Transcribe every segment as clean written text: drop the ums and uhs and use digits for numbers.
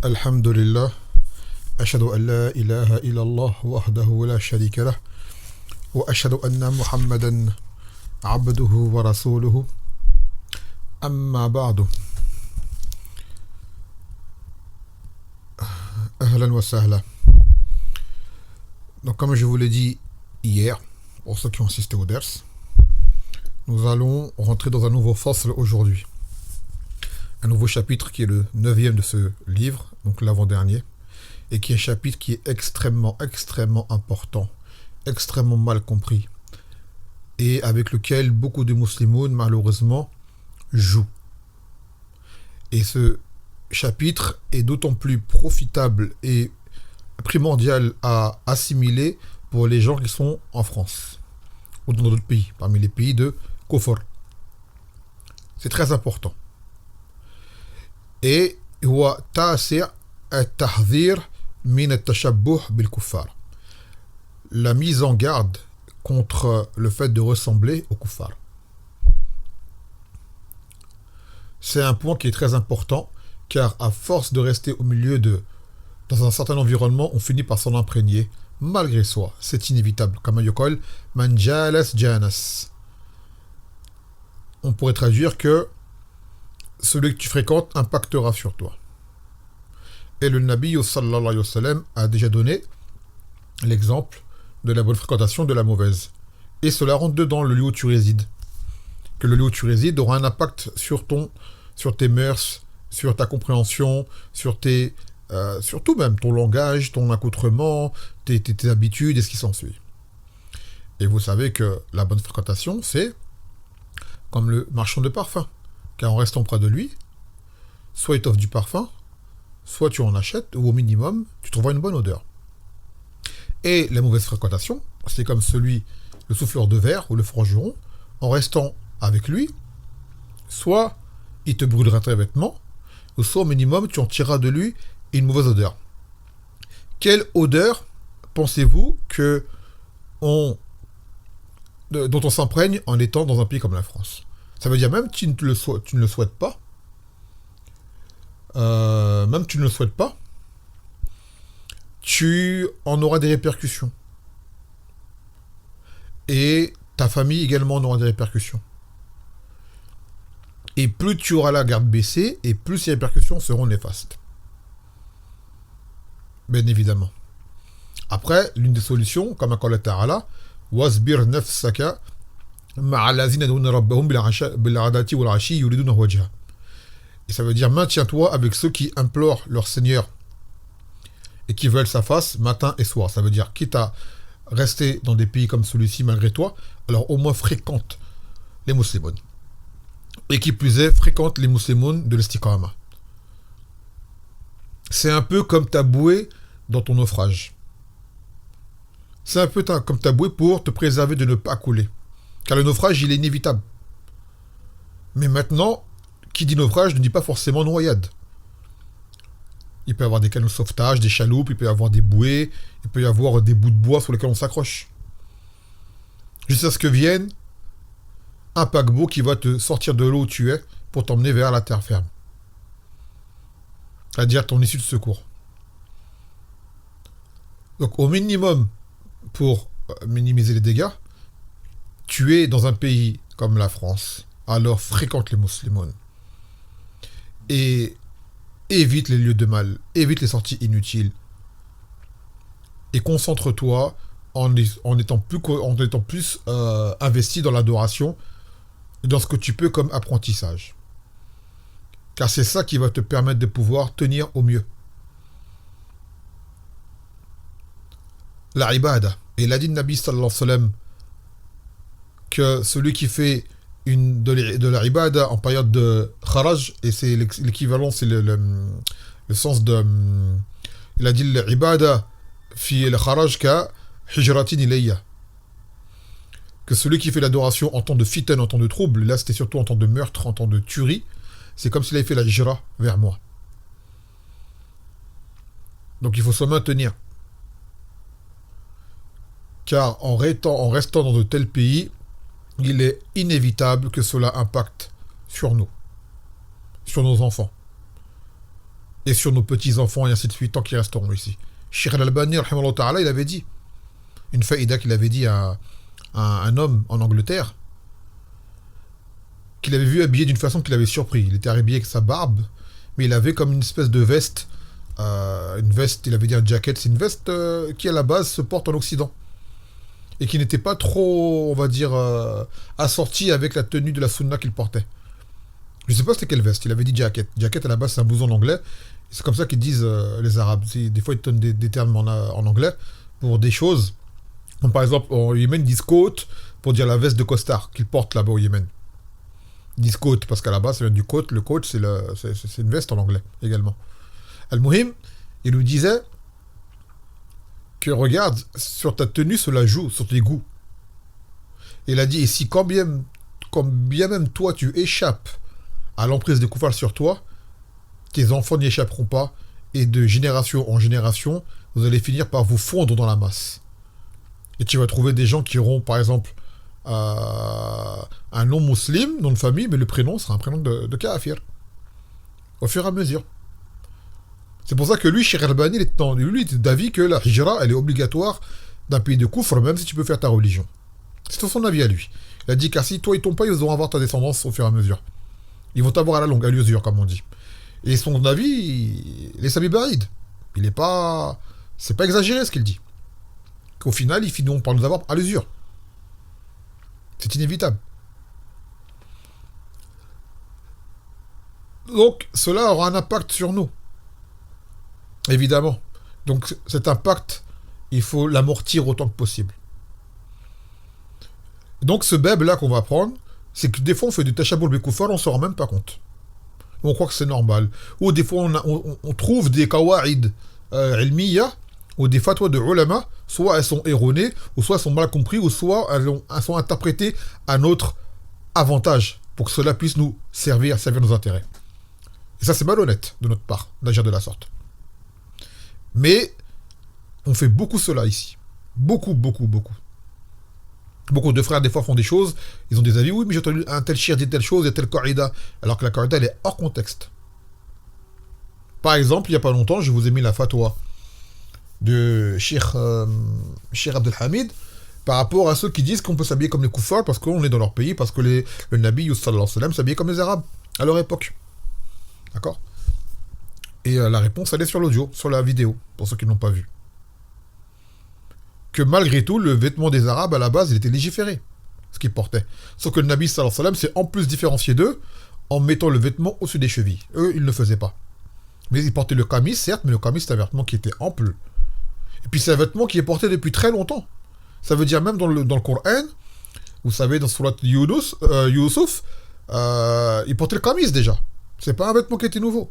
الحمد لله أشهد أن لا إله إلا الله وحده لا شريك له وأشهد أن محمدا عبده ورسوله أما بعد أهلا وسهلا. Donc comme je vous l'ai dit hier, pour ceux qui ont assisté au ders, nous allons rentrer dans un nouveau fasl aujourd'hui. Un nouveau chapitre qui est le 9e de ce livre, donc l'avant-dernier, et qui est un chapitre qui est extrêmement important, extrêmement mal compris, et avec lequel beaucoup de musulmans, malheureusement, jouent. Et ce chapitre est d'autant plus profitable et primordial à assimiler pour les gens qui sont en France, ou dans d'autres pays, parmi les pays de Kufr. C'est très important. Et هو تاسع التحذير من التشبه بالكفار. La mise en garde contre le fait de ressembler aux kuffar. C'est un point qui est très important, car à force de rester au milieu dans un certain environnement, on finit par s'en imprégner, malgré soi. C'est inévitable. Comme yokol, man jalas janas. On pourrait traduire que celui que tu fréquentes impactera sur toi. Et le Nabi sallallahu alayhi wa sallam a déjà donné l'exemple de la bonne fréquentation de la mauvaise. Et cela rentre dedans le lieu où tu résides. Que le lieu où tu résides aura un impact sur tes mœurs, sur ta compréhension, sur tout même, ton langage, ton accoutrement, tes habitudes et ce qui s'ensuit. Et vous savez que la bonne fréquentation, c'est comme le marchand de parfum. Car en restant près de lui, soit il t'offre du parfum, soit tu en achètes, ou au minimum, tu trouveras une bonne odeur. Et la mauvaise fréquentation, c'est comme le souffleur de verre ou le forgeron, en restant avec lui, soit il te brûlera tes vêtements, ou soit au minimum, tu en tireras de lui une mauvaise odeur. Quelle odeur pensez-vous dont on s'imprègne en étant dans un pays comme la France ? Ça veut dire même que tu ne le souhaites pas, tu en auras des répercussions. Et ta famille également en aura des répercussions. Et plus tu auras la garde baissée, et plus ces répercussions seront néfastes. Bien évidemment. Après, l'une des solutions, comme a dit Allah, wasbir nafsaka et ça veut dire maintiens-toi avec ceux qui implorent leur Seigneur et qui veulent sa face matin et soir. Ça veut dire quitte à rester dans des pays comme celui-ci malgré toi, alors au moins fréquente les musulmans. Et qui plus est, fréquente les musulmans de l'istiqama. C'est un peu comme ta bouée dans ton naufrage. C'est un peu comme ta bouée pour te préserver de ne pas couler. Car le naufrage, il est inévitable. Mais maintenant, qui dit naufrage ne dit pas forcément noyade. Il peut y avoir des canots de sauvetage, des chaloupes, il peut y avoir des bouées, il peut y avoir des bouts de bois sur lesquels on s'accroche. Jusqu'à ce que vienne un paquebot qui va te sortir de l'eau où tu es pour t'emmener vers la terre ferme. C'est-à-dire ton issue de secours. Donc au minimum, pour minimiser les dégâts, tu es dans un pays comme la France, alors fréquente les musulmans. Et évite les lieux de mal, évite les sorties inutiles. Et concentre-toi en étant plus investi dans l'adoration et dans ce que tu peux comme apprentissage. Car c'est ça qui va te permettre de pouvoir tenir au mieux. La ibada. Et il a dit le Nabi sallallahu alayhi wa sallam que celui qui fait de la ibada en période de kharaj, et c'est l'équivalent, c'est le sens de... Il a dit l'ibada fi le kharaj ka hijratin ilayya. Que celui qui fait l'adoration en temps de fitne, en temps de trouble, là c'était surtout en temps de meurtre, en temps de tuerie, c'est comme s'il avait fait la hijra vers moi. Donc il faut se maintenir. Car en restant dans de tels pays, il est inévitable que cela impacte sur nous, sur nos enfants. et sur nos petits-enfants, et ainsi de suite, tant qu'ils resteront ici. Cheikh Al-Albani, rahimahullah ta'ala, il avait dit, une faïda qu'il avait dit à un homme en Angleterre, qu'il avait vu habillé d'une façon qui l'avait surpris. Il était habillé avec sa barbe, mais il avait comme une espèce de veste, une veste, il avait dit un jacket, c'est une veste qui à la base se porte en Occident, et qui n'était pas trop, on va dire, assortie avec la tenue de la sunna qu'il portait. Je ne sais pas c'était quelle veste, il avait dit jacket. Jacket à la base c'est un blouson en anglais, c'est comme ça qu'ils disent les Arabes. Des fois ils donnent des termes en anglais pour des choses. Comme par exemple, au Yémen, ils disent coat pour dire la veste de costard qu'ils portent là-bas au Yémen. Ils disent coat parce qu'à la base, ça vient du coat. Le coat, c'est une veste en anglais également. Al-Muhim, il lui disait que regarde, sur ta tenue, cela joue, sur tes goûts. Et il a dit, et si quand bien même toi, tu échappes à l'emprise des koufars sur toi, tes enfants n'y échapperont pas. Et de génération en génération, vous allez finir par vous fondre dans la masse. Et tu vas trouver des gens qui auront, par exemple, un nom musulman, nom de famille, mais le prénom sera un prénom de kafir. Au fur et à mesure. C'est pour ça que lui, Cheikh Al-Albani, il est d'avis que la hijra, elle est obligatoire d'un pays de koufr, même si tu peux faire ta religion. C'est son avis à lui. Il a dit, car si toi et ton père, ils vont avoir ta descendance au fur et à mesure. Ils vont t'avoir à la longue, à l'usure, comme on dit. Et son avis, il est Sabi Baïd. Il n'est pas... C'est pas exagéré ce qu'il dit. Qu'au final, ils finiront par nous avoir à l'usure. C'est inévitable. Donc, cela aura un impact sur nous. Évidemment. Donc, cet impact, il faut l'amortir autant que possible. Donc, ce beb-là qu'on va prendre, c'est que des fois, on fait du tashaboul bikoufar, on ne se rend même pas compte. On croit que c'est normal. Ou des fois, on trouve des kawaïd ilmiya, ou des fatwas de ulama, soit elles sont erronées, ou soit elles sont mal comprises, ou soit elles sont interprétées à notre avantage, pour que cela puisse nous servir nos intérêts. Et ça, c'est malhonnête de notre part, d'agir de la sorte. Mais, on fait beaucoup cela ici. Beaucoup, beaucoup, beaucoup. Beaucoup de frères, des fois, font des choses, ils ont des avis, oui, mais j'ai entendu un tel shir dit telle chose, et telle qaïda, alors que la qaïda, elle est hors contexte. Par exemple, il n'y a pas longtemps, je vous ai mis la fatwa de Cheikh Abdel Hamid par rapport à ceux qui disent qu'on peut s'habiller comme les koufars parce qu'on est dans leur pays, parce que le Nabi sallallahu alayhi wa sallam s'habillait comme les Arabes à leur époque. D'accord. Et la réponse, elle est sur l'audio, sur la vidéo, pour ceux qui ne l'ont pas vu. Que malgré tout, le vêtement des Arabes, à la base, il était légiféré, ce qu'ils portaient. Sauf que le Nabi sallallahu alayhi wa sallam s'est en plus différencié d'eux en mettant le vêtement au-dessus des chevilles. Eux, ils ne le faisaient pas. Mais ils portaient le kamis, certes, mais le kamis, c'est un vêtement qui était ample. Et puis c'est un vêtement qui est porté depuis très longtemps. Ça veut dire même dans le Coran, vous savez, dans Surat Yusuf, il portait le kamis déjà. C'est pas un vêtement qui était nouveau.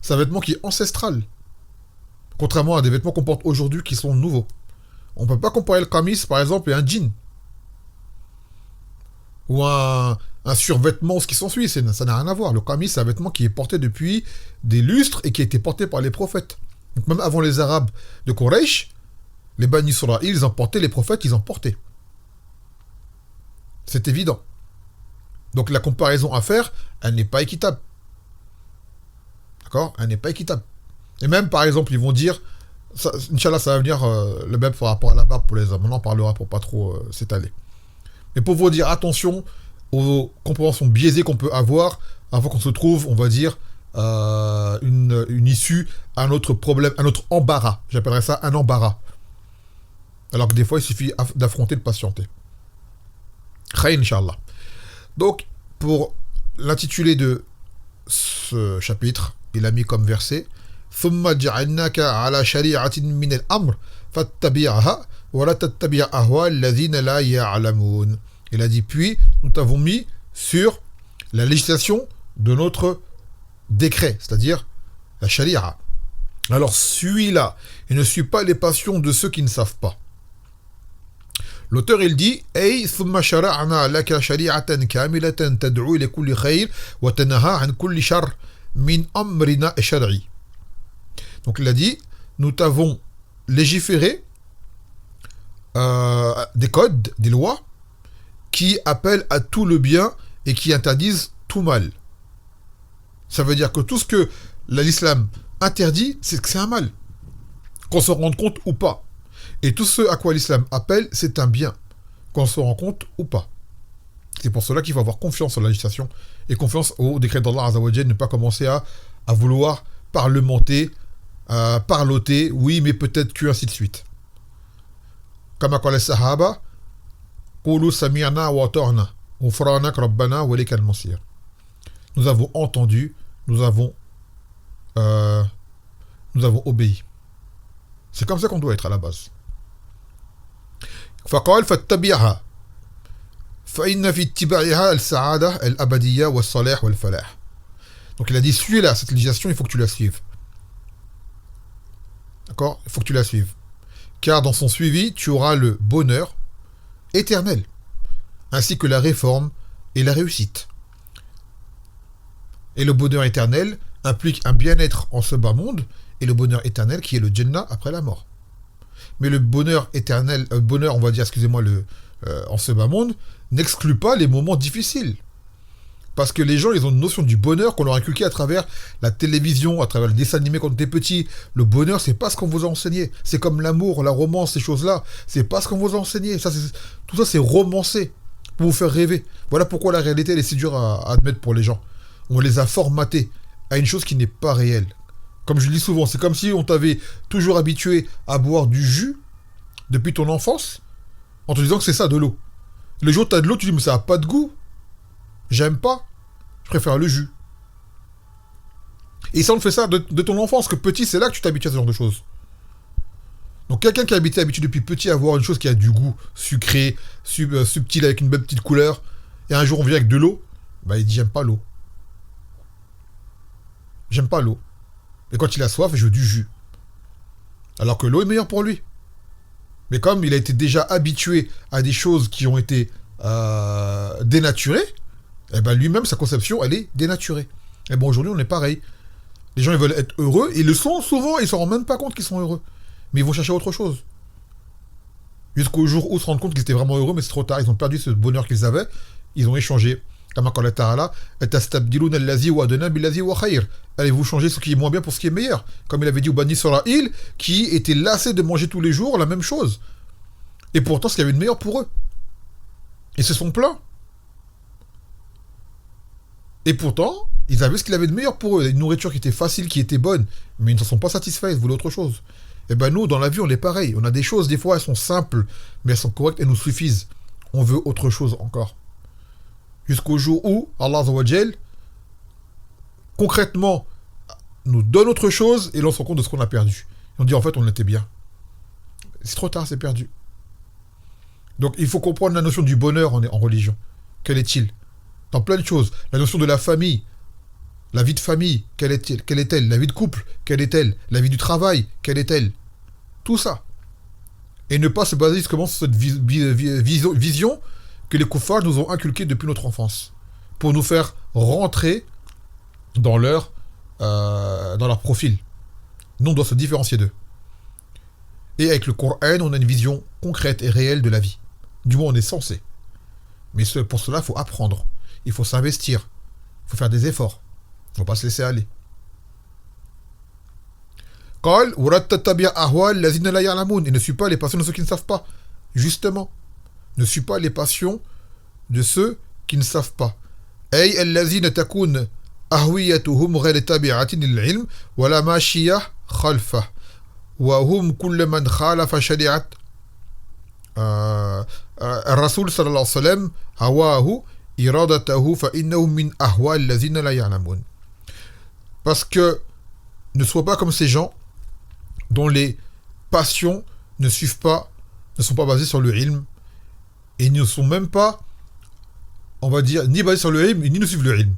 C'est un vêtement qui est ancestral. Contrairement à des vêtements qu'on porte aujourd'hui qui sont nouveaux. On ne peut pas comparer le kamis, par exemple, et un jean. Ou un survêtement, ce qui s'ensuit. Ça n'a rien à voir. Le kamis, c'est un vêtement qui est porté depuis des lustres et qui a été porté par les prophètes. Donc même avant les Arabes de Quraysh, les Bani Israël, ils en portaient, les prophètes, ils en portaient. C'est évident. Donc la comparaison à faire, elle n'est pas équitable. D'accord. Elle n'est pas équitable. Et même, par exemple, ils vont dire, Inch'Allah, ça va venir le même par rapport à la barbe pour les hommes. On en parlera pour pas trop s'étaler. Mais pour vous dire, attention aux compréhensions biaisées qu'on peut avoir avant qu'on se trouve, on va dire, une issue à notre problème, à notre embarras. J'appellerais ça un embarras. Alors que des fois, il suffit d'affronter, de patienter. Khaïr, Inch'Allah. Donc, pour l'intitulé de ce chapitre, il a mis comme verset ثم جعلناك على شريعة من الأمر فاتبعها ولا تتبع أهواء الذين لا يعلمون. Il a dit, puis nous t'avons mis sur la législation de notre décret, c'est-à-dire la sharia. Alors suis-la et ne suis pas les passions de ceux qui ne savent pas. L'auteur il dit أي ثم شرعنا لك شريعة كاملة تدعو إلى كل خير وتنهى عن كل شر من أمرنا الشرعي. Donc il a dit, nous t'avons légiféré des codes, des lois qui appellent à tout le bien et qui interdisent tout mal. Ça veut dire que tout ce que l'islam interdit, c'est que c'est un mal. Qu'on se rende compte ou pas. Et tout ce à quoi l'islam appelle, c'est un bien. Qu'on se rend compte ou pas. C'est pour cela qu'il faut avoir confiance en la législation et confiance au décret d'Allah Azzawajal, ne pas commencer à vouloir parlementer, parloter, oui, mais peut-être que, ainsi de suite. Comme a les Sahaba, Qulu sami'na wa ata'na, ghufranak rabbana wa ilaykal masir. Nous avons entendu, nous avons obéi. C'est comme ça qu'on doit être à la base. فقال فاتبعها فإن في اتباعها السعادة الأبدية والصلاح والفلاح. Donc il a dit, suis-la, cette législation, il faut que tu la suives. D'accord? Il faut que tu la suives. Car dans son suivi, tu auras le bonheur éternel, ainsi que la réforme et la réussite. Et le bonheur éternel implique un bien-être en ce bas monde, et le bonheur éternel qui est le Jannah après la mort. Mais le bonheur éternel, bonheur, on va dire, excusez-moi, en ce bas monde, n'exclut pas les moments difficiles. Parce que les gens, ils ont une notion du bonheur qu'on leur a inculqué à travers la télévision, à travers le dessin animé quand on était petit. Le bonheur, c'est pas ce qu'on vous a enseigné. C'est comme l'amour, la romance, ces choses-là. C'est pas ce qu'on vous a enseigné. Tout ça, c'est romancé pour vous faire rêver. Voilà pourquoi la réalité, elle est si dure à admettre pour les gens. On les a formatés à une chose qui n'est pas réelle. Comme je le dis souvent, c'est comme si on t'avait toujours habitué à boire du jus depuis ton enfance, en te disant que c'est ça, de l'eau. Le jour où tu as de l'eau, tu dis, mais ça n'a pas de goût. J'aime pas. Je préfère le jus. Et ça, on fait ça de ton enfance, que petit, c'est là que tu t'habitues à ce genre de choses. Donc quelqu'un qui a été habitué depuis petit à avoir une chose qui a du goût sucré, subtil, avec une belle petite couleur, et un jour on vient avec de l'eau, bah il dit, j'aime pas l'eau. J'aime pas l'eau. Et quand il a soif, je veux du jus. Alors que l'eau est meilleure pour lui. Mais comme il a été déjà habitué à des choses qui ont été dénaturées, eh ben lui-même, sa conception, elle est dénaturée. Et bon, aujourd'hui, on est pareil. Les gens, ils veulent être heureux, ils le sont souvent, ils ne se rendent même pas compte qu'ils sont heureux. Mais ils vont chercher autre chose. Jusqu'au jour où ils se rendent compte qu'ils étaient vraiment heureux, mais c'est trop tard, ils ont perdu ce bonheur qu'ils avaient, ils ont échangé. Allez-vous changer ce qui est moins bien pour ce qui est meilleur. Comme il avait dit au Bani Israël, qui était lassé de manger tous les jours la même chose. Et pourtant, ce qu'il y avait de meilleur pour eux. Ils se sont plaints. Et pourtant, ils avaient ce qu'il avait de meilleur pour eux. Une nourriture qui était facile, qui était bonne. Mais ils ne s'en sont pas satisfaits, ils voulaient autre chose. Et ben nous, dans la vie, on est pareil. On a des choses, des fois, elles sont simples, mais elles sont correctes, elles nous suffisent. On veut autre chose encore. Jusqu'au jour où Allah Azzawajal, concrètement, nous donne autre chose et l'on se rend compte de ce qu'on a perdu. Et on dit en fait on était bien. C'est trop tard, c'est perdu. Donc il faut comprendre la notion du bonheur en religion. Quel est-il? Dans plein de choses. La notion de la famille, la vie de famille, quelle est-elle? La vie de couple, quelle est-elle? La vie du travail, quelle est-elle? Tout ça. Et ne pas se baser justement sur cette vision que les koufars nous ont inculquée depuis notre enfance, pour nous faire rentrer dans leur profil. Nous, on doit se différencier d'eux. Et avec le Coran, on a une vision concrète et réelle de la vie. Du moins, on est censé. Mais pour cela, il faut apprendre. Il faut s'investir. Il faut faire des efforts. Il ne faut pas se laisser aller. Et ne suis pas les passions de ceux qui ne savent pas. Justement. Ne suis pas les passions de ceux qui ne savent pas. Ay allazina takun ahwiyatuhum ghayr tabi'atin lil-ilm wa la mashiyah khalfah wa hum kull man khalafa shari'at الرسول صلى الله عليه وسلم هواه إرادته فإنه من أهوى الذين لا يعلمون. Parce que ne sois pas comme ces gens dont les passions ne sont pas basées sur le ilm. Et ils ne sont même pas, on va dire, ni basés sur le ilm, ni ne suivent le ilm.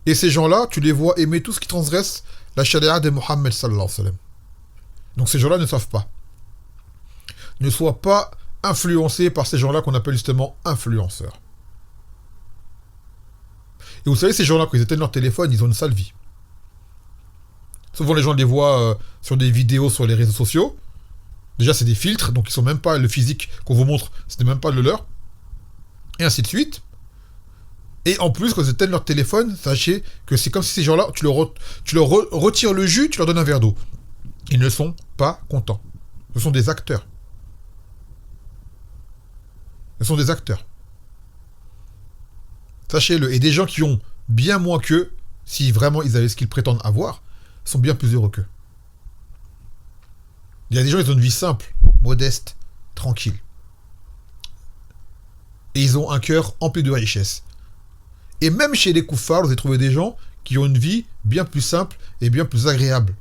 Et ces gens-là, tu les vois aimer tout ce qui transgresse la sharia de Mohammed sallallahu alayhi wa sallam. Donc ces gens-là ne savent pas. Ne sois pas influencé par ces gens-là qu'on appelle justement influenceurs. Et vous savez, ces gens-là, quand ils éteignent leur téléphone, ils ont une sale vie. Souvent, les gens les voient sur des vidéos sur les réseaux sociaux. Déjà, c'est des filtres, donc ils sont même pas le physique qu'on vous montre, ce n'est même pas le leur. Et ainsi de suite. Et en plus, quand ils éteignent leur téléphone, sachez que c'est comme si ces gens-là, tu leur retires le jus, tu leur donnes un verre d'eau. Ils ne sont pas contents. Ce sont des acteurs. Ce sont des acteurs. Sachez-le. Et des gens qui ont bien moins qu'eux, si vraiment ils avaient ce qu'ils prétendent avoir, sont bien plus heureux qu'eux. Il y a des gens qui ont une vie simple, modeste, tranquille. Et ils ont un cœur empli de richesse. Et même chez les koufars, vous allez trouver des gens qui ont une vie bien plus simple et bien plus agréable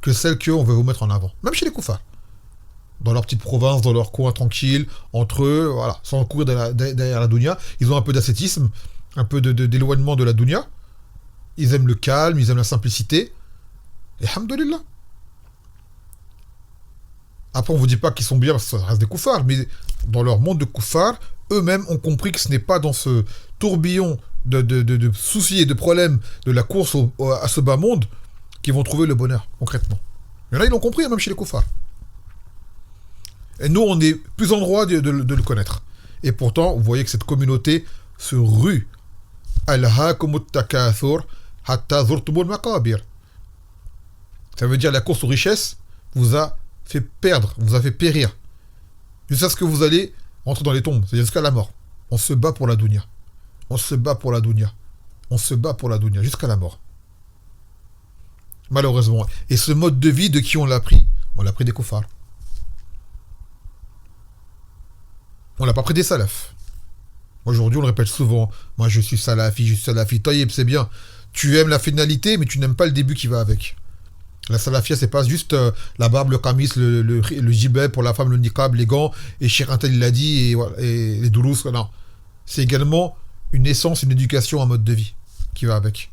que celle qu'on veut vous mettre en avant. Même chez les koufars. Dans leur petite province, dans leur coin tranquille, entre eux, voilà, sans courir derrière la dunya. Ils ont un peu d'ascétisme, un peu d'éloignement de la dunya. Ils aiment le calme, ils aiment la simplicité. Et alhamdoulilah. Après, on ne vous dit pas qu'ils sont bien parce que ça reste des koufars, mais dans leur monde de koufars, eux-mêmes ont compris que ce n'est pas dans ce tourbillon de soucis et de problèmes de la course à ce bas monde qu'ils vont trouver le bonheur, concrètement. Il y en a, ils l'ont compris, même chez les koufars. Et nous, on est plus en droit de le connaître. Et pourtant, vous voyez que cette communauté se rue. Alhaakumut takathur hatta zurtumul maqabir. Ça veut dire la course aux richesses vous a fait perdre, vous a fait périr. Jusqu'à ce que vous allez rentrer dans les tombes, c'est-à-dire jusqu'à la mort. On se bat pour la dunya. On se bat pour la dunya. On se bat pour la dunya jusqu'à la mort. Malheureusement. Et ce mode de vie, de qui on l'a pris? On l'a pris des koufars. On l'a pas pris des salafs. Aujourd'hui, on le répète souvent. Moi, je suis salafi. Taïeb, c'est bien. Tu aimes la finalité, mais tu n'aimes pas le début qui va avec. La salafia, c'est pas juste la barbe, le kamis, le gibet pour la femme, le niqab, les gants, et Cheikh Intel, il l'a dit, et les doulous. Non. C'est également une essence, une éducation, un mode de vie qui va avec.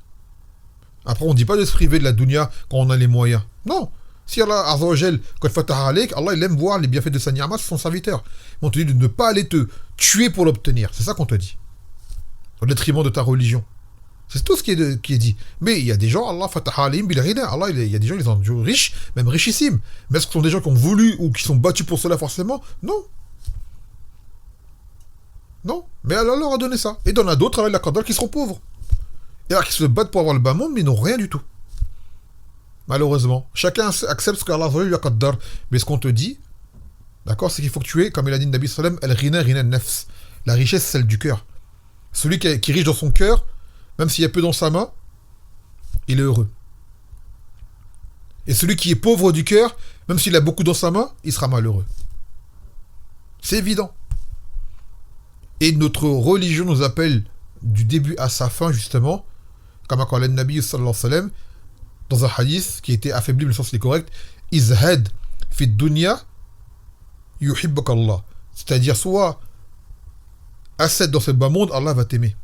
Après, on ne dit pas de se priver de la dunya quand on a les moyens. Non. Si Allah Azza wa Jal, quand fataha alayk, Allah il aime voir les bienfaits de sa ni'ma sur son serviteur. On te dit de ne pas aller te tuer pour l'obtenir. C'est ça qu'on te dit. Au détriment de ta religion. C'est tout ce qui est dit. Mais il y a des gens, Allah fataha alayhim bil ghina. Allah, il y a des gens qui sont riches, même richissimes. Mais est-ce que ce sont des gens qui ont voulu ou qui sont battus pour cela forcément? Non. Non. Mais Allah leur a donné ça. Et il y en a d'autres avec la qadar qui seront pauvres. Et alors qui se battent pour avoir le bas monde, mais ils n'ont rien du tout. Malheureusement. Chacun accepte ce qu'Allah lui a qaddar. Mais ce qu'on te dit, d'accord, c'est qu'il faut que tu aies, comme il a dit le Nabi sallam, al-ghina ghina nafs. La richesse, c'est celle du cœur. Celui qui est riche dans son cœur, même s'il y a peu dans sa main, il est heureux. Et celui qui est pauvre du cœur, même s'il a beaucoup dans sa main, il sera malheureux. C'est évident. Et notre religion nous appelle du début à sa fin, justement, comme a dit le Nabi sallallahu alayhi wa sallam, dans un hadith qui a été affaibli, mais le sens est correct, izhad fi dunya yuhibbuk Allah. C'est-à-dire, soit ascète dans ce bas monde, Allah va t'aimer.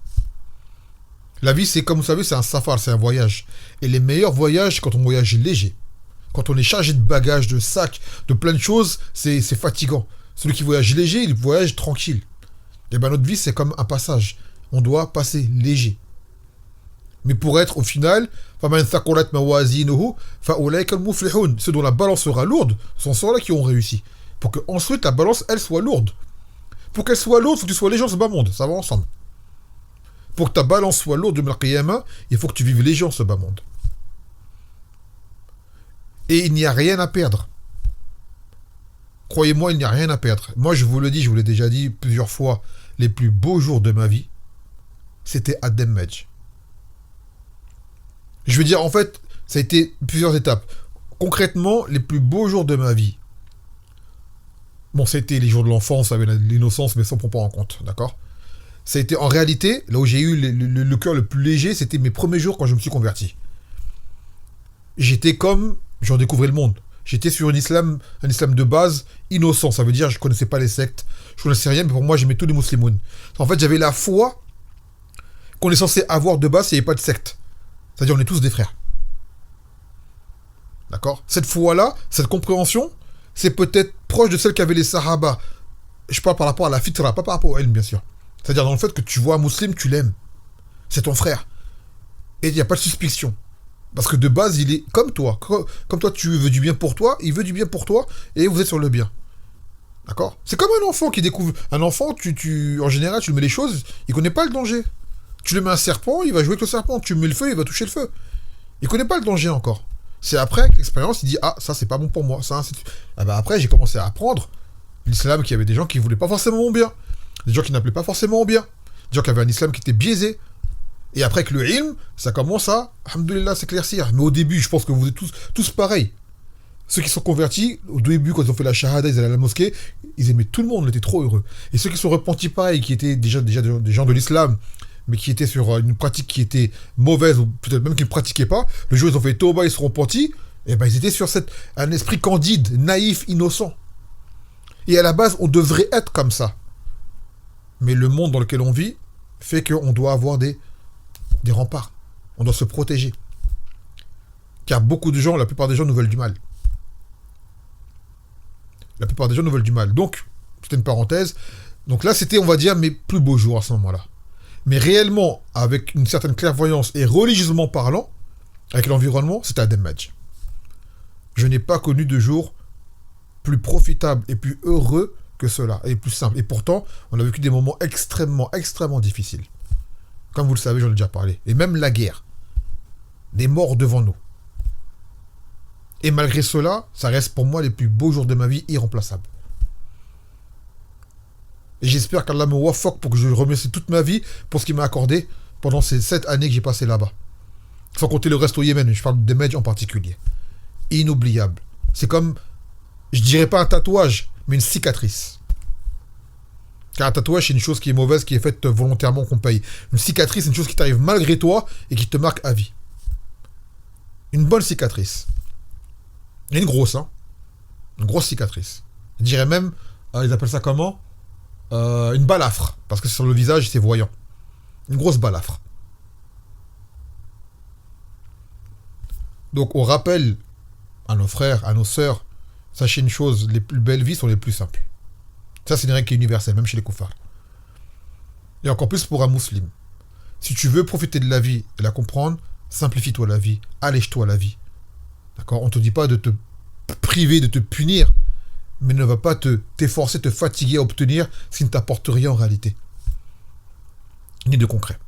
La vie, c'est comme vous savez, c'est un safar, c'est un voyage. Et les meilleurs voyages, quand on voyage léger, quand on est chargé de bagages, de sacs, de plein de choses, c'est fatigant. Celui qui voyage léger, il voyage tranquille. Et bien notre vie, c'est comme un passage. On doit passer léger. Mais pour être au final, ceux dont la balance sera lourde sont ceux-là qui ont réussi. Pour que ensuite la balance, elle, soit lourde. Pour qu'elle soit lourde, il faut que tu sois léger dans ce bas monde. Ça va ensemble. Pour que ta balance soit lourde de Al-Qiyamah, il faut que tu vives léger dans ce bas monde. Et il n'y a rien à perdre. Croyez-moi, il n'y a rien à perdre. Moi, je vous le dis, je vous l'ai déjà dit plusieurs fois, les plus beaux jours de ma vie, c'était à Demmedj. Je veux dire, en fait, ça a été plusieurs étapes. Concrètement, les plus beaux jours de ma vie, bon, c'était les jours de l'enfance avec l'innocence, mais ça, on ne prend pas en compte, d'accord? Ça a été, en réalité, là où j'ai eu le cœur le plus léger, c'était mes premiers jours quand je me suis converti. J'étais comme, j'en découvrais le monde. J'étais sur un islam de base innocent. Ça veut dire, je ne connaissais pas les sectes, je ne connaissais rien, mais pour moi, j'aimais tous les musulmans. En fait, j'avais la foi qu'on est censé avoir de base s'il n'y avait pas de secte. C'est-à-dire, on est tous des frères. D'accord? Cette foi-là, cette compréhension, c'est peut-être proche de celle qu'avaient les Sahaba. Je parle par rapport à la fitra, pas par rapport au ilm, bien sûr. C'est-à-dire dans le fait que tu vois un musulman, tu l'aimes. C'est ton frère. Et il n'y a pas de suspicion. Parce que de base, il est comme toi. Comme toi, tu veux du bien pour toi, il veut du bien pour toi, et vous êtes sur le bien. D'accord? C'est comme un enfant qui découvre. Un enfant, en général, tu lui mets les choses, il ne connaît pas le danger. Tu lui mets un serpent, il va jouer avec le serpent. Tu mets le feu, il va toucher le feu. Il connaît pas le danger encore. C'est après, avec l'expérience, il dit ah, ça c'est pas bon pour moi. Ça, ah bah après, j'ai commencé à apprendre l'islam qu'il y avait des gens qui voulaient pas forcément mon bien. Des gens qui n'appelaient pas forcément mon bien. Des gens qui avaient un islam qui était biaisé. Et après que le ilm, ça commence à, alhamdoulilah, s'éclaircir. Mais au début, je pense que vous êtes tous pareils. Ceux qui sont convertis, au début, quand ils ont fait la shahada, ils allaient à la mosquée, ils aimaient tout le monde, on était trop heureux. Et ceux qui sont repentis pareil, qui étaient déjà des gens de l'islam, mais qui étaient sur une pratique qui était mauvaise, ou peut-être même qu'ils ne pratiquaient pas, le jour où ils ont fait Tauba, ils se sont repentis, et ben ils étaient sur un esprit candide, naïf, innocent. Et à la base, on devrait être comme ça. Mais le monde dans lequel on vit fait qu'on doit avoir des remparts. On doit se protéger. Car beaucoup de gens, la plupart des gens nous veulent du mal. La plupart des gens nous veulent du mal. Donc, c'était une parenthèse. Donc là, c'était, on va dire, mes plus beaux jours à ce moment-là. Mais réellement, avec une certaine clairvoyance et religieusement parlant, avec l'environnement, c'était à Demmedj. Je n'ai pas connu de jour plus profitable et plus heureux que cela, et plus simple. Et pourtant, on a vécu des moments extrêmement, extrêmement difficiles. Comme vous le savez, j'en ai déjà parlé. Et même la guerre. Des morts devant nous. Et malgré cela, ça reste pour moi les plus beaux jours de ma vie, irremplaçables. Et j'espère qu'Allah me wafak pour que je remercie toute ma vie pour ce qu'il m'a accordé pendant ces 7 années que j'ai passées là-bas. Sans compter le reste au Yémen, je parle de Medj en particulier. Inoubliable. C'est comme, je dirais pas un tatouage, mais une cicatrice. Car un tatouage, c'est une chose qui est mauvaise, qui est faite volontairement, qu'on paye. Une cicatrice, c'est une chose qui t'arrive malgré toi et qui te marque à vie. Une bonne cicatrice. Et une grosse, hein. Une grosse cicatrice. Je dirais même, ils appellent ça comment une balafre. Parce que sur le visage, c'est voyant. Une grosse balafre. Donc, on rappelle à nos frères, à nos sœurs, sachez une chose, les plus belles vies sont les plus simples. Ça, c'est une règle qui est universelle, même chez les koufars. Et encore plus pour un musulman. Si tu veux profiter de la vie et la comprendre, simplifie-toi la vie, allège-toi la vie. D'accord ? On ne te dit pas de te priver, de te punir, mais ne va pas t'efforcer, te fatiguer à obtenir ce qui ne t'apporte rien en réalité. Ni de concret.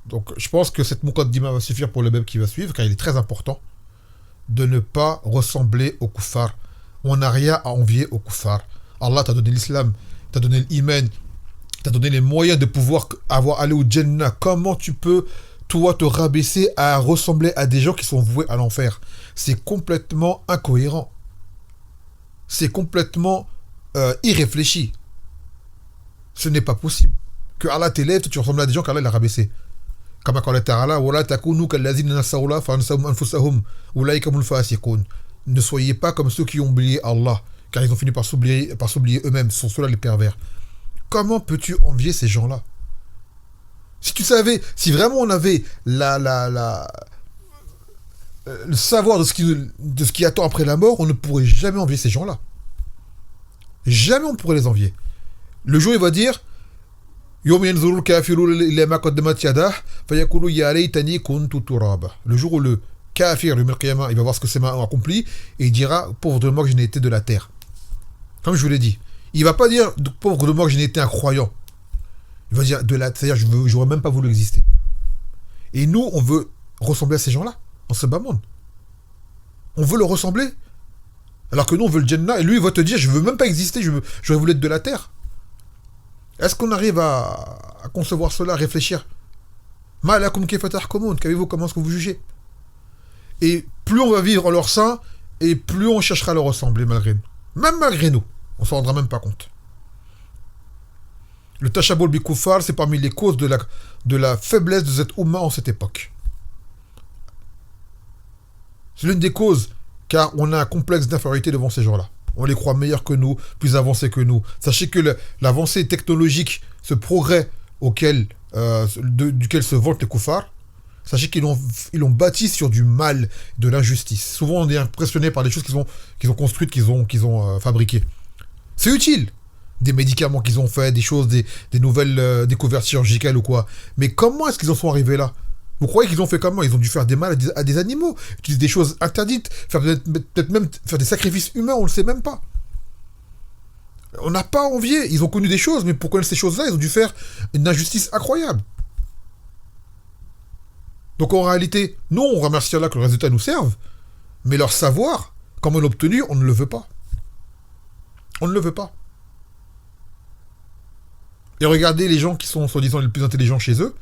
Donc, je pense que cette muqaddima va suffire pour le même qui va suivre, car il est très important de ne pas ressembler aux koufars. On n'a rien à envier aux koufars. Allah t'a donné l'islam, t'a donné l'iman, t'a donné les moyens de pouvoir aller au Jannah. Comment tu peux, toi, te rabaisser à ressembler à des gens qui sont voués à l'enfer? C'est complètement incohérent. C'est complètement irréfléchi. Ce n'est pas possible. Que Allah t'élève, tu ressembles à des gens qu'Allah l'a rabaissé. Comme قال تعالى ولا تكونوا كالذين نسوا الله فأنساهم أنفسهم أولئك هم الفاسقون. Ne soyez pas comme ceux qui ont oublié Allah, car ils ont fini par s'oublier eux-mêmes. Ce sont ceux-là les pervers. Comment peux-tu envier ces gens-là? Si tu savais, si vraiment on avait le savoir de ce qui attend après la mort, on ne pourrait jamais envier ces gens-là. Jamais on pourrait les envier. Le jour il va dire le jour où le kafir, le Qiyamah, il va voir ce que ses mains ont accompli et il dira pauvre de moi que je n'ai été de la terre. Comme je vous l'ai dit, il va pas dire pauvre de moi que je n'ai été un croyant. Il va dire c'est-à-dire j'aurais même pas voulu exister. Et nous, on veut ressembler à ces gens-là, en ce bas monde. On veut le ressembler. Alors que nous, on veut le Jannah et lui, il va te dire je veux même pas exister, j'aurais voulu être de la terre. Est-ce qu'on arrive à concevoir cela, à réfléchir? Qu'avez-vous, comment est-ce que vous jugez? Et plus on va vivre en leur sein, et plus on cherchera à leur ressembler malgré nous. Même malgré nous. On ne s'en rendra même pas compte. Le tashabul bi kuffar, c'est parmi les causes de la faiblesse de cette Ummah en cette époque. C'est l'une des causes, car on a un complexe d'infériorité devant ces gens-là. On les croit meilleurs que nous, plus avancés que nous. Sachez que l'avancée technologique, ce progrès duquel se vantent les koufars, sachez qu'ils l'ont bâti sur du mal, de l'injustice. Souvent, on est impressionné par des choses qu'ils ont construites, qu'ils ont fabriquées. C'est utile. Des médicaments qu'ils ont fait, des choses, des nouvelles découvertes chirurgicales ou quoi. Mais comment est-ce qu'ils en sont arrivés là? Vous croyez qu'ils ont fait comment? Ils ont dû faire des mal à des animaux, utiliser des choses interdites, peut-être même faire des sacrifices humains, on ne le sait même pas. On n'a pas envié. Ils ont connu des choses, mais pour connaître ces choses-là, ils ont dû faire une injustice incroyable. Donc en réalité, nous, on remercie Allah que le résultat nous serve, mais leur savoir, comment l'obtenir, on ne le veut pas. On ne le veut pas. Et regardez les gens qui sont soi-disant les plus intelligents chez eux.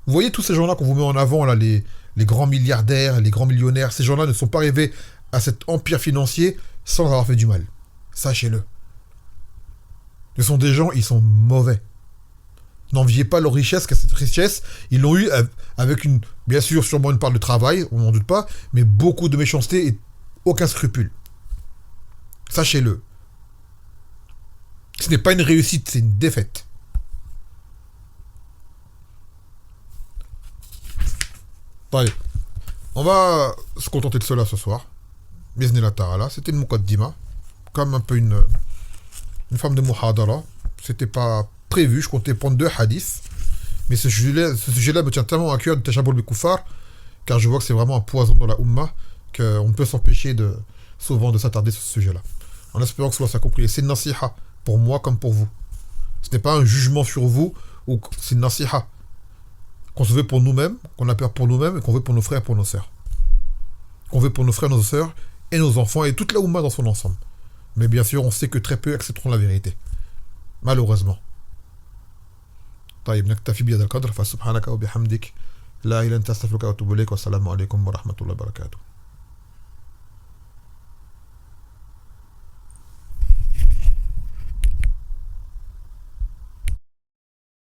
Vous voyez tous ces gens-là qu'on vous met en avant, là, les grands milliardaires, les grands millionnaires, ces gens-là ne sont pas arrivés à cet empire financier sans avoir fait du mal. Sachez-le. Ce sont des gens, ils sont mauvais. N'enviez pas leur richesse, car cette richesse, ils l'ont eu avec une, bien sûr, sûrement une part de travail, on n'en doute pas, mais beaucoup de méchanceté et aucun scrupule. Sachez-le. Ce n'est pas une réussite, c'est une défaite. Allez, on va se contenter de cela ce soir. Biznillah ta'ala, c'était une muqaddima, comme un peu une forme de muhadara. C'était pas prévu, je comptais prendre 2 hadiths, mais ce sujet-là me tient tellement à cœur de Tashabbul bil Kuffar, car je vois que c'est vraiment un poison dans la Ummah, qu'on ne peut s'empêcher souvent de s'attarder sur ce sujet-là. En espérant que cela soit compris. C'est une nasiha, pour moi comme pour vous. Ce n'est pas un jugement sur vous, ou c'est une nasiha qu'on se veut pour nous-mêmes, qu'on a peur pour nous-mêmes, et qu'on veut pour nos frères et pour nos sœurs. Qu'on veut pour nos frères, nos sœurs, et nos enfants, et toute la Ummah dans son ensemble. Mais bien sûr, on sait que très peu accepteront la vérité. Malheureusement. طيب نكتفي بهذا القدر فسبحانك وبحمدك لا إله إلا أنت أستغفرك وأتوب إليك والسلام عليكم ورحمة الله وبركاته